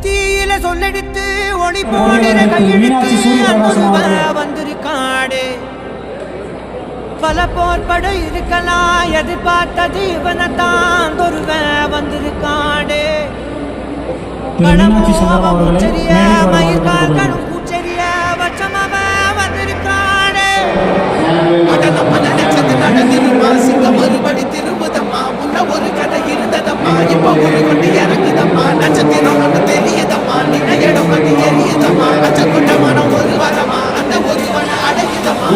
தீயில சொல்லெடுத்து ஒளி போடுற கையெழுத்து வந்திருக்காடு. பல போர்பட இருக்கலாம் எதிர்பார்த்தது இவனைத்தான் ஒருவன் வந்திருக்காடு. கடமூச்சரிய மயிர்காக்கணும் பூச்சரிய வச்சமவன் வந்திருக்காடு. நடந்திருமா சிங்க மறுபடி திரும்புதம்மா முன்ன ஒரு கதை இருந்ததம்மா இப்ப ஒரு கொண்டு இறங்குதம்மா நட்சத்திரம் ஒன்று தெரியுதம்மா நினையிடம் வந்து எரியுதம்மா அச்ச கொண்ட மனம் ஒரு வரமா அந்த ஒருவனை அடையுதம்மா.